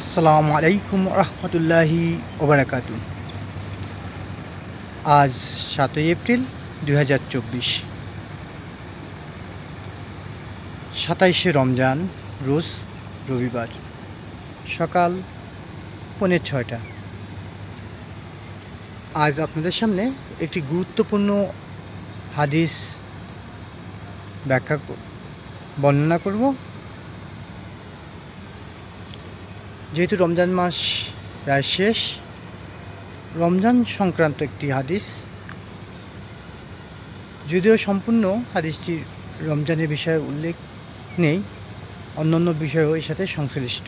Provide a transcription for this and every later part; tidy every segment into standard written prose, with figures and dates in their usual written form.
আসসালামু আলাইকুম রহমতুল্লাহি ওবরাকাতু। আজ 7ই এপ্রিল 2024, 27শে রমজান, রোজ রবিবার, সকাল 6:45। আজ আপনাদের সামনে একটি গুরুত্বপূর্ণ হাদিস বর্ণনা করব। যেহেতু রমজান মাস প্রায় শেষ, রমজান সংক্রান্ত একটি হাদিস, যদিও সম্পূর্ণ হাদিসটির রমজানের বিষয়ে উল্লেখ নেই, অন্যান্য বিষয়ও এর সাথে সংশ্লিষ্ট।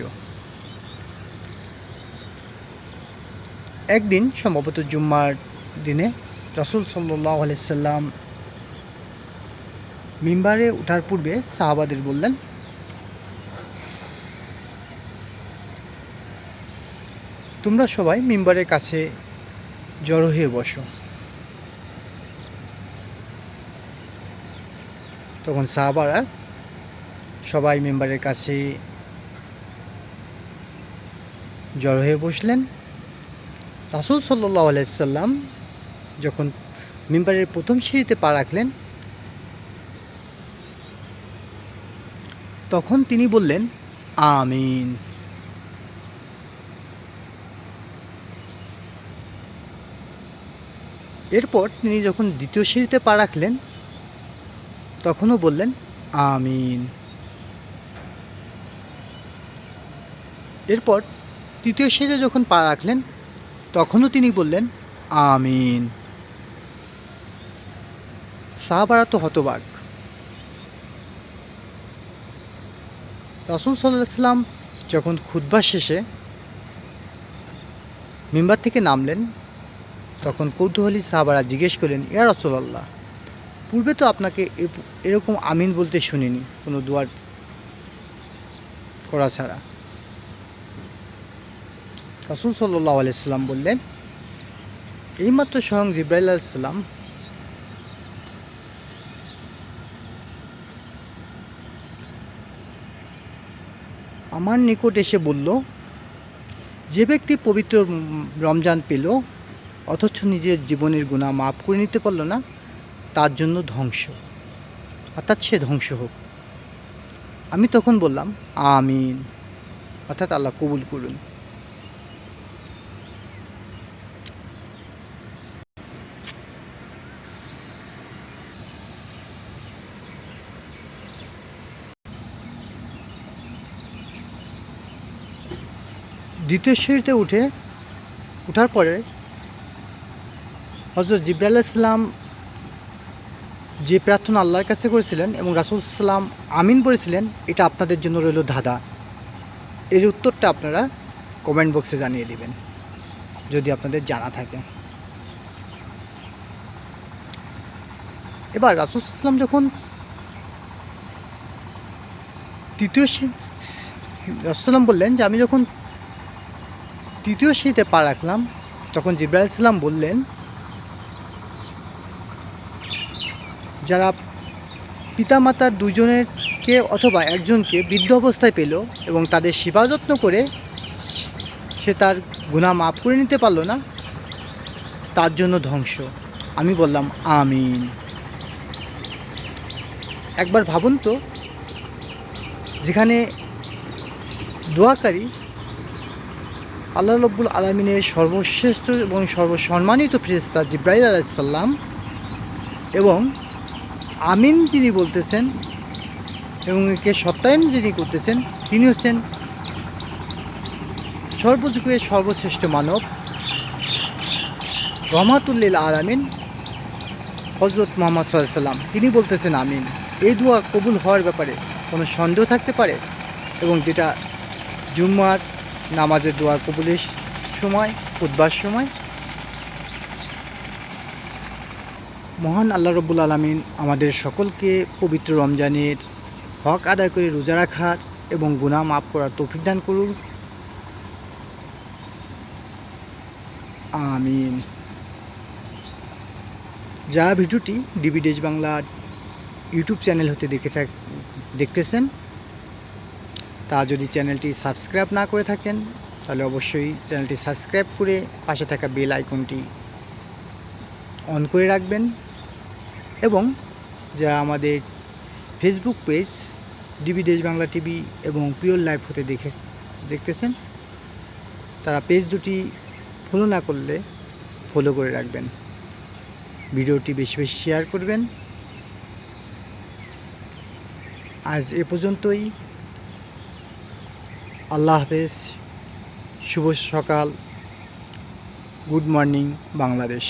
একদিন সম্ভবত জুম্মার দিনে রাসূল সাল্লাল্লাহু আলাইহি সাল্লাম মিম্বারে ওঠার পূর্বে সাহাবাদের বললেন, তোমরা সবাই মিম্বারের কাছে জড়ো হয়ে বসো। তখন সাহাবারা সবাই মিম্বারের কাছে জড়ো হয়ে বসলেন। রাসূল সাল্লাল্লাহু আলাইহি সাল্লাম যখন মিম্বারের প্রথম সিঁড়িতে পা রাখলেন, তখন তিনি বললেন, আমিন। এরপর তিনি যখন দ্বিতীয় সিঁড়িতে পা রাখলেন, তখনও বললেন, আমিন। এরপর তৃতীয় সিঁড়িতে যখন পা রাখলেন, তখনও তিনি বললেন, আমিন। সাহাবারা তো হতবাক। রাসূল সাল্লাল্লাহু আলাইহি সাল্লাম যখন খুতবা শেষে মিম্বার থেকে নামলেন, তখন কৌতূহলী সাহাবারা জিজ্ঞেস করলেন, ইয়া রাসূলুল্লাহ, পূর্বে তো আপনাকে এরকম আমিন বলতে শুনিনি কোনো দোয়ার করা ছাড়া। রাসূল সাল্লাল্লাহু আলাইহি সাল্লাম বললেন, এইমাত্র স্বয়ং জিবরাইল আলাইহিস সালাম আমার নিকট এসে বলল, যে ব্যক্তি পবিত্র রমজান পেল অথচ নিজের জীবনের গুনাহ মাফ করে নিতে পারল না, তার জন্য ধ্বংস, অর্থাৎ সে ধ্বংস হোক। আমি তখন বললাম, আমিন, অর্থাৎ আল্লাহ কবুল করুন। দ্বিতীয় সিঁড়িতে ওঠার পরে হযরত জিবরাইল আলাইহিস সালাম যে প্রার্থনা আল্লাহর কাছে করেছিলেন এবং রাসূল সাল্লাম আমিন বলেছিলেন, এটা আপনাদের জন্য রইল ধাঁধা। এর উত্তরটা আপনারা কমেন্ট বক্সে জানিয়ে দিবেন যদি আপনাদের জানা থাকে। এবার রাসূল সাল্লাম যখন রাসূল বললেন যে আমি যখন তৃতীয় সিঁড়িতে পা রাখলাম, তখন জিবরাইল আলাইহিস সালাম বললেন, যারা পিতামাতার দুজনেরকে অথবা একজনকে বৃদ্ধ অবস্থায় পেল এবং তাদের সেবা যত্ন করে সে তার গুনাহ মাফ করে নিতে পারল না, তার জন্য ধ্বংস। আমি বললাম, আমিন। একবার ভাবুন তো, যেখানে দোয়াকারী আল্লাহ রাব্বুল আলামিনের সর্বশ্রেষ্ঠ এবং সর্বসম্মানিত ফেরেশতা জিবরাইল আলাইহিস সালাম এবং আমিন যিনি বলতেছেন এবং একে সত্যায়ন যিনি করতেছেন, তিনি হচ্ছেন সর্বযুগের সর্বশ্রেষ্ঠ মানব, রহমাতুল লিল আলামিন হযরত মুহাম্মদ সাল্লাল্লাহু আলাইহি সাল্লাম। তিনি বলতেছেন আমিন। এই দোয়া কবুল হওয়ার ব্যাপারে কোনো সন্দেহ থাকতে পারে? এবং যেটা জুম্মার নামাজের দোয়া কবুলের সময়, খুতবার সময়। মহান আল্লাহ রাব্বুল আলামিন আমাদের সকলকে পবিত্র রমজানের হক আদায় করে রোজা রাখার এবং গুনাহ মাফ করার তৌফিক দান করুন, আমিন। যারা ভিডিওটি DB days Bangla YouTube channel হতে দেখতেছেন, তা যদি চ্যানেলটি সাবস্ক্রাইব না করে থাকেন তাহলে অবশ্যই চ্যানেলটি সাবস্ক্রাইব করে পাশে থাকা বেল আইকনটি অন করে রাখবেন। এবং যারা আমাদের ফেসবুক পেজ ডিবি দেশ বাংলা টিভি এবং পিওর লাইফ হতে দেখতেছেন, তারা পেজ দুটি ফলো না করলে ফলো করে রাখবেন। ভিডিওটি বেশি বেশি শেয়ার করবেন। আজ এ পর্যন্তই। আল্লাহ হাফেজ। শুভ সকাল। Good morning Bangladesh.